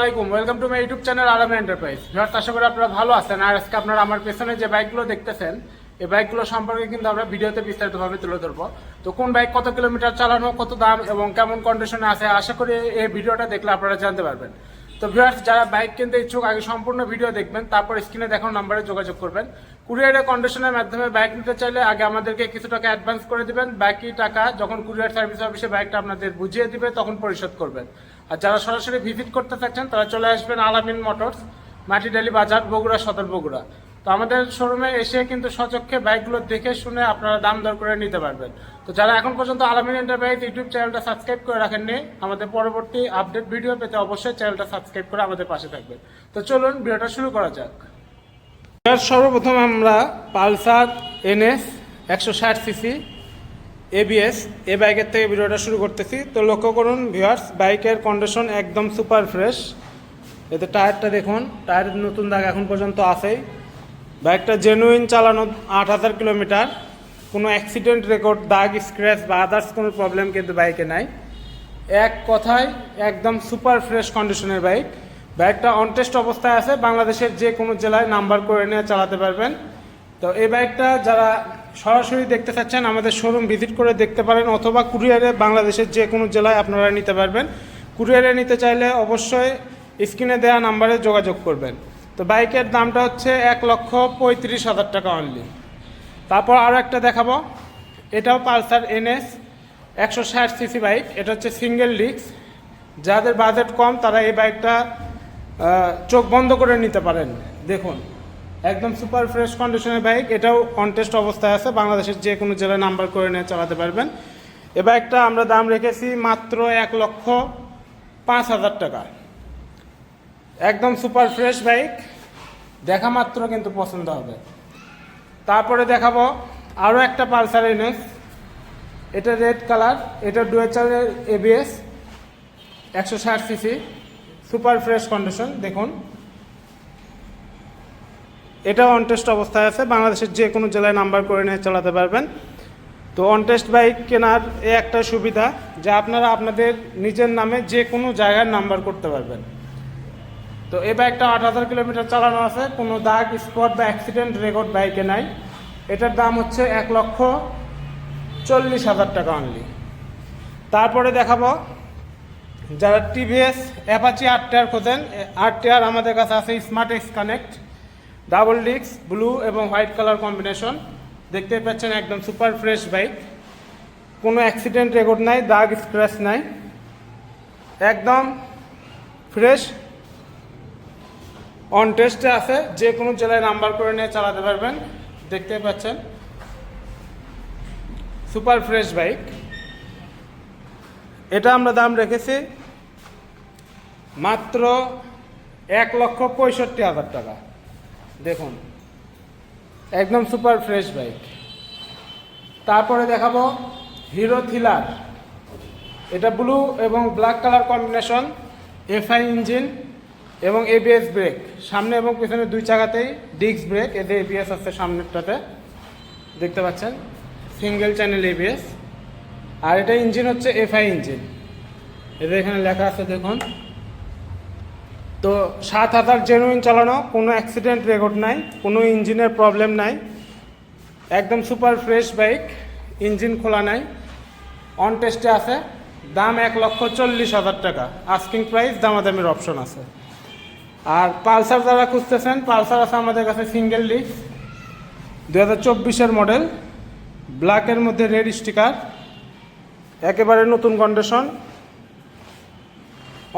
আলাইকুম, welcome to my YouTube channel আলামিন enterprise. Viewers, আশা করি আপনারা ভালো আছেন। আর আজকে আপনারা আমার পেছনে যে বাইকগুলো দেখতেছেন, এই বাইকগুলো সম্পর্কে কিন্তু আমরা ভিডিওতে বিস্তারিতভাবে তুলে ধরবো। তো কোন বাইক কত কিলোমিটার চালানো, কত দাম এবং কেমন কন্ডিশনে আছে, আশা করি এই ভিডিওটা দেখলে আপনারা জানতে পারবেন। তো ভিউয়ার্স, যারা বাইক কিনতে ইচ্ছুক আগে সম্পূর্ণ ভিডিও দেখবেন, তারপর স্ক্রিনে দেখানো নাম্বারে যোগাযোগ করবেন। কুরিয়ারের কন্ডিশনের মাধ্যমে বাইক নিতে চাইলে আগে আমাদেরকে কিছু টাকা অ্যাডভান্স করে দিবেন, বাকি টাকা যখন কুরিয়ার সার্ভিস অফিসে বাইকটা আপনাদের বুঝিয়ে দিবে তখন পরিশোধ করবেন। আর যারা সরাসরি ভিজিট করতে চাচ্ছেন তারা চলে আসবেন আলামিন মোটরস, মাটিডালি বাজার, বগুড়া সদর, বগুড়া। তো আমাদের শোরুমে এসে কিন্তু সচক্ষে বাইকগুলো দেখে শুনে আপনারা দাম দর করে নিতে পারবেন। তো যারা এখন পর্যন্ত আলামিন এন্টারপ্রাইজ ইউটিউব চ্যানেলটা সাবস্ক্রাইব করে রাখেননি, আমাদের পরবর্তী আপডেট ভিডিও পেতে অবশ্যই চ্যানেলটা সাবস্ক্রাইব করে আমাদের পাশে থাকবেন। তো চলুন ভিডিওটা শুরু করা যাক। সর্বপ্রথম আমরা পালসার NS 160 সিসি ABS এই বাইকের থেকে ভিডিওটা শুরু করতেছি। তো লক্ষ্য করুন ভিউয়ার্স, বাইকের কন্ডিশন একদম সুপার ফ্রেশ। এতে টায়ারটা দেখুন, টায়ারের নতুন দাগ এখন পর্যন্ত আছেই। বাইকটা জেনুইন চালানো 8000 কিলোমিটার, কোনো অ্যাক্সিডেন্ট রেকর্ড, দাগ, স্ক্র্যাচ বা আদার্স কোনো প্রবলেম কিন্তু বাইকে নাই। এক কথায় একদম সুপার ফ্রেশ কন্ডিশনের বাইক। বাইকটা অনটেস্ট অবস্থায় আছে, বাংলাদেশের যে কোনো জেলায় নাম্বার করে নিয়ে চালাতে পারবেন। তো এই বাইকটা যারা সরাসরি দেখতে চাচ্ছেন আমাদের শোরুম ভিজিট করে দেখতে পারেন, অথবা কুরিয়ারে বাংলাদেশের যে কোনো জেলায় আপনারা নিতে পারবেন। কুরিয়ারে নিতে চাইলে অবশ্যই স্ক্রিনে দেওয়া নাম্বারে যোগাযোগ করবেন। তো বাইকের দামটা হচ্ছে 1,35,000 টাকা অনলি। তারপর আরও একটা দেখাবো, এটাও পালসার NS 160 সিসি বাইক। এটা হচ্ছে সিঙ্গেল ডিস্ক। যাদের বাজেট কম তারা এই বাইকটা চোখ বন্ধ করে নিতে পারেন। দেখুন একদম সুপার ফ্রেশ কন্ডিশনের বাইক, এটাও কন্টেস্ট অবস্থায় আছে, বাংলাদেশের যে কোনো জেলায় নাম্বার করে নিয়ে চালাতে পারবেন। এ বাইকটা আমরা দাম রেখেছি মাত্র 1,05,000 টাকা। একদম সুপার ফ্রেশ বাইক, দেখা মাত্র কিন্তু পছন্দ হবে। তারপরে দেখাবো আরও একটা পালসার NS, এটা রেড কালার, এটা ডুয়েচারের ABS 160 CC, super fresh condition. দেখুন এটাও অনটেস্ট অবস্থায় আছে, বাংলাদেশের যে কোনো জেলায় নাম্বার করে নিয়ে চালাতে পারবেন। তো অনটেস্ট বাইক কেনার এই একটা সুবিধা যে আপনারা আপনাদের নিজের নামে যে কোনো জায়গায় নাম্বার করতে পারবেন। তো এই বাইকটা 8000 কিলোমিটার চালানো আছে, কোনো দাগ, স্পট বা অ্যাক্সিডেন্ট রেকর্ড বাইকে নাই। এটার দাম হচ্ছে 1,40,000 টাকা অনলি। তারপরে দেখাবো যারা TVS অ্যাপাচি RTR খোঁজেন, RTR আমাদের কাছে আছে smart x connect, double disc, blue এবং হোয়াইট কালার কম্বিনেশন। দেখতেই পাচ্ছেন একদম সুপার ফ্রেশ বাইক, কোনো অ্যাক্সিডেন্ট রেকর্ড নাই, দাগ স্ক্র্যাচ নাই, একদম ফ্রেশ অন টেস্টে আছে, যে কোনো জেলায় নাম্বার করে নিয়ে চালাতে পারবেন। দেখতেই পাচ্ছেন সুপার ফ্রেশ বাইক। এটা আমরা দাম রেখেছি মাত্র 1,65,000 টাকা। দেখুন একদম সুপার ফ্রেশ বাইক। তারপরে দেখাবো হিরো থ্রিলার, এটা ব্লু এবং black colour combination, FI engine এবং ABS ব্রেক, সামনে এবং পিছনে দুই চাকাতেই ডিস্ক ব্রেক, এতে ABS আছে সামনেরটাতে, দেখতে পাচ্ছেন সিঙ্গেল চ্যানেল ABS। আর এটা ইঞ্জিন হচ্ছে FI ইঞ্জিন, এদের এখানে লেখা আছে দেখুন। তো 7,000 জেনুইন চালানো, কোনো অ্যাক্সিডেন্ট রেকর্ড নাই, কোনো ইঞ্জিনের প্রবলেম নাই, একদম সুপার ফ্রেশ বাইক, ইঞ্জিন খোলা নাই, অন টেস্টে আছে। দাম 1,40,000 টাকা, আস্কিং প্রাইস, দামাদামির অপশন আছে। আর পালসার যারা খুঁজতেছেন, পালসার আছে আমাদের কাছে সিঙ্গেল ডিস্ক 2024-এর মডেল, ব্ল্যাকের মধ্যে রেড স্টিকার, একেবারে নতুন কন্ডিশন,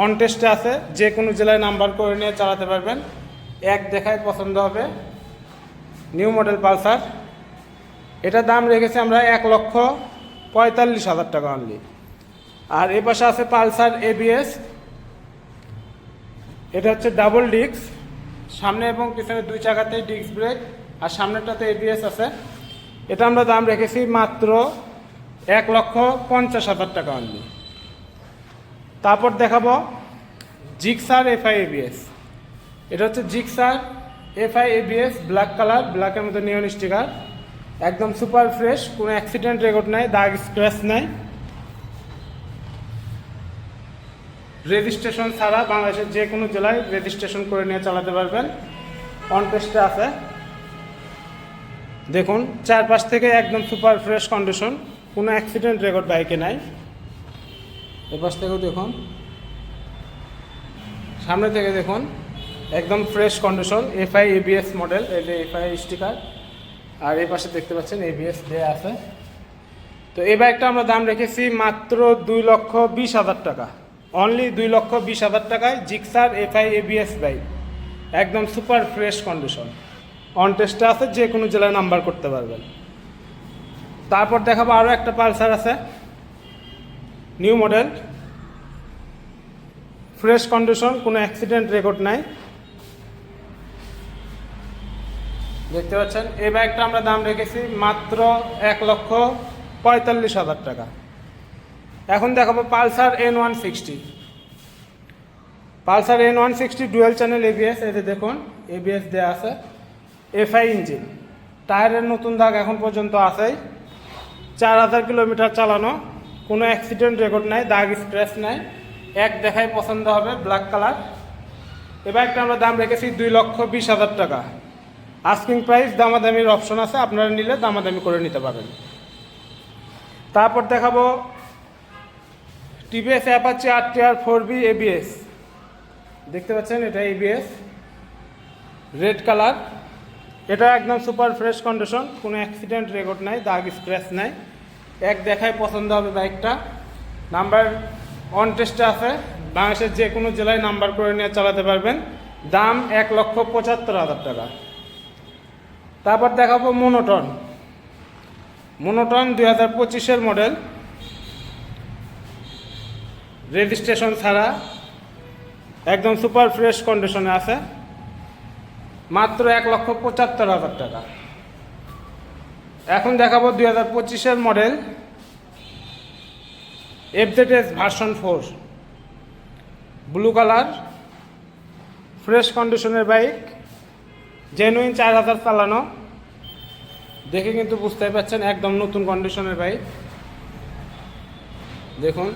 অন টেস্টে আছে, যে কোনো জেলায় নাম্বার করে নিয়ে চালাতে পারবেন। এক দেখায় পছন্দ হবে, নিউ মডেল পালসার। এটার দাম রেখেছি আমরা 1,45,000 টাকা অনলি। আর এ পাশে আছে পালসার ABS, এটা হচ্ছে ডাবল ডিস্ক, সামনে এবং পিছনে দুই চাকাতেই ডিস্ক ব্রেক, আর সামনেরটাতে ABS আছে। এটা আমরা দাম রেখেছি মাত্র 1,50,000 টাকা অনলি। তারপর দেখাবো জিক্সার FI ABS, এটা হচ্ছে Gixxer FI ABS black colour, ব্ল্যাকের মধ্যে নিয়ন স্টিকার, একদম সুপার ফ্রেশ, কোনো অ্যাক্সিডেন্ট রেকর্ড নাই, দাগ স্ক্র্যাচ নাই। রেজিস্ট্রেশন ছাড়া বাংলাদেশের যে কোনো জেলায় রেজিস্ট্রেশন করে নিয়ে চালাতে পারবেন। অন টেস্টে আছে, দেখুন চারপাশ থেকে একদম সুপার ফ্রেশ কন্ডিশন, কোনো অ্যাক্সিডেন্ট রেকর্ড বাইকে নাই। এপাশ থেকেও দেখুন, সামনে থেকে দেখুন একদম fresh condition, FI ABS model, এই যে এফআই স্টিকার, আর এই পাশে দেখতে পাচ্ছেন এবিএস দেয়া আছে। তো এই বাইকটা আমরা দাম রেখেছি মাত্র 2,20,000 টাকা, অনলি 2,20,000 টাকায় জিক্সার এফআই এবিএস বাইক, একদম সুপার ফ্রেশ কন্ডিশন, অন টেস্টে আছে, যে কোনো জেলায় নাম্বার করতে পারবেন। তারপর দেখাবো আরও একটা পালসার আছে, নিউ মডেল, ফ্রেশ কন্ডিশন, কোনো অ্যাক্সিডেন্ট রেকর্ড নাই। দেখতে পাচ্ছেন এই বাইকটা আমরা দাম রেখেছি মাত্র 1,45,000 টাকা। এখন দেখাবো Pulsar N160। Pulsar N160 dual channel ABS, এই যে দেখুন এবিএস দেওয়া আছে, এফআই ইঞ্জিন, টায়ারের নতুন দাগ এখন পর্যন্ত আছেই, 4,000 কিলোমিটার চালানো, কোনো অ্যাক্সিডেন্ট রেকর্ড নাই, দাগ স্ক্র্যাচ নাই, এক দেখায় পছন্দ হবে, ব্ল্যাক কালার। এই বাইকটা আমরা দাম রেখেছি 2,20,000 টাকা। আস্কিং প্রাইস, দামাদামির অপশন আছে, আপনারা নিলে দামাদামি করে নিতে পারেন। তারপর দেখাবো TVS Apache RTR 4B ABS, দেখতে পাচ্ছেন এটা এবিএস, রেড কালার, এটা একদম সুপার ফ্রেশ কন্ডিশন, কোনো অ্যাক্সিডেন্ট রেকর্ড নাই, দাগ স্ক্র্যাচ নাই, এক দেখায় পছন্দ হবে বাইকটা। নাম্বার অন টেস্টে আছে, বাংলাদেশের যে কোনো জেলায় নাম্বার করে নিয়ে চালাতে পারবেন। দাম 1,75,000 টাকা। তারপর দেখাবো মোনোটন। মোনোটন 2025-এর মডেল, রেজিস্ট্রেশন ছাড়া, একদম সুপার ফ্রেশ কন্ডিশনে আছে, মাত্র 1,75,000 টাকা। এখন দেখাবো 2025-এর model FZS version 4, blue colour, ফ্রেশ কন্ডিশনের বাইক, জেনুইন 4,000 চালানো, দেখে কিন্তু বুঝতে পারছেন একদম নতুন কন্ডিশনের বাইক। দেখুন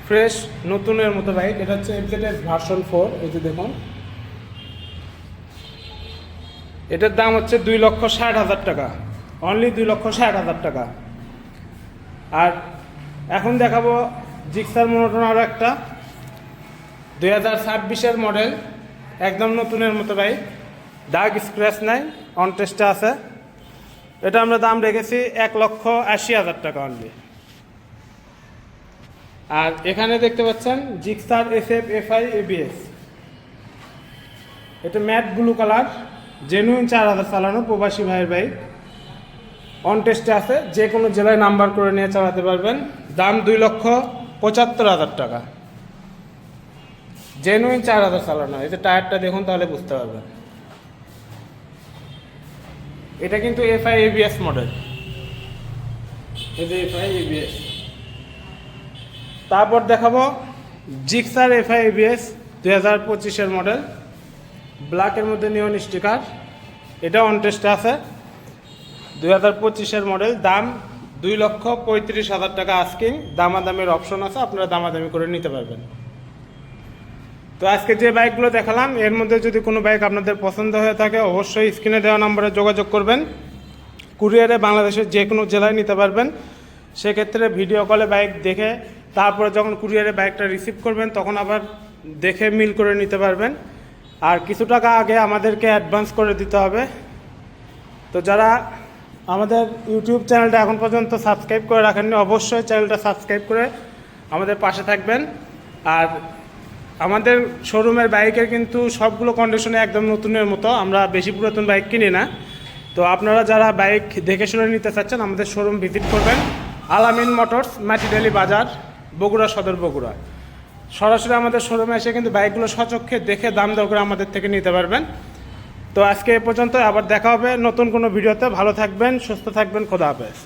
ফ্রেশ নতুনের মতো বাইক, এটা হচ্ছে FZS ভার্সন 4, এই যে দেখুন, এটার দাম হচ্ছে 2,60,000 টাকা, অনলি 2,60,000 টাকা। আর এখন দেখাবো জিক্সার মোনোটন আরও একটা 2026-এর মডেল, একদম নতুনের মতো বাইক, দাগ স্ক্র্যাচ নাই, অন টেস্টে আছে। এটা আমরা দাম রেখেছি 1,80,000 টাকা অনলি। আর এখানে দেখতে পাচ্ছেন জিক্সার SF FI ABS, এটা ম্যাট ব্লু কালার, জেনুইন 4,000 চালানো, প্রবাসী ভাইয়ের বাইক, অন টেস্টে আছে, যে কোনো জেলায় নাম্বার করে নিয়ে চালাতে পারবেন। দাম 2,75,000 টাকা, জেনুইন 4,000 চালানো। এই যে টায়ারটা দেখুন, তাহলে বুঝতে পারবেন। এটা কিন্তু FI ABS মডেল, এই যে FI ABS। তারপর দেখাবো জিক্সার FI ABS 2025-এর মডেল, ব্ল্যাকের মধ্যে নিয়ন স্টিকার, এটা অন টেস্টে আছে, 2025-এর মডেল। দাম 2,35,000 টাকা আস্কিং, দামাদামির অপশন আছে, আপনারা দামাদামি করে নিতে পারবেন। তো আজকে যে বাইকগুলো দেখালাম, এর মধ্যে যদি কোনো বাইক আপনাদের পছন্দ হয়ে থাকে, অবশ্যই স্ক্রিনে দেওয়া নম্বরে যোগাযোগ করবেন। কুরিয়ারে বাংলাদেশের যে কোনো জেলায় নিতে পারবেন। সেক্ষেত্রে ভিডিও কলে বাইক দেখে তারপরে যখন কুরিয়ারে বাইকটা রিসিভ করবেন, তখন আবার দেখে মিল করে নিতে পারবেন। আর কিছু টাকা আগে আমাদেরকে অ্যাডভান্স করে দিতে হবে। তো যারা আমাদের ইউটিউব চ্যানেলটা এখন পর্যন্ত সাবস্ক্রাইব করে রাখেননি, অবশ্যই চ্যানেলটা সাবস্ক্রাইব করে আমাদের পাশে থাকবেন। আর আমাদের শোরুমের বাইকের কিন্তু সবগুলো কন্ডিশনে একদম নতুনের মতো, আমরা বেশি পুরাতন বাইক কিনি না। তো আপনারা যারা বাইক দেখে শুনে নিতে চাচ্ছেন, আমাদের শোরুম ভিজিট করবেন, আলামিন মোটরস, মাটিডালি বাজার, বগুড়া সদর, বগুড়া। সরাসরি আমাদের শোরুমে এসে কিন্তু বাইকগুলো সচক্ষে দেখে দাম দর করে আমাদের থেকে নিতে পারবেন। তো আজকে এ পর্যন্ত, আবার দেখা হবে নতুন কোনো ভিডিওতে। ভালো থাকবেন, সুস্থ থাকবেন, খোদা হাফেজ।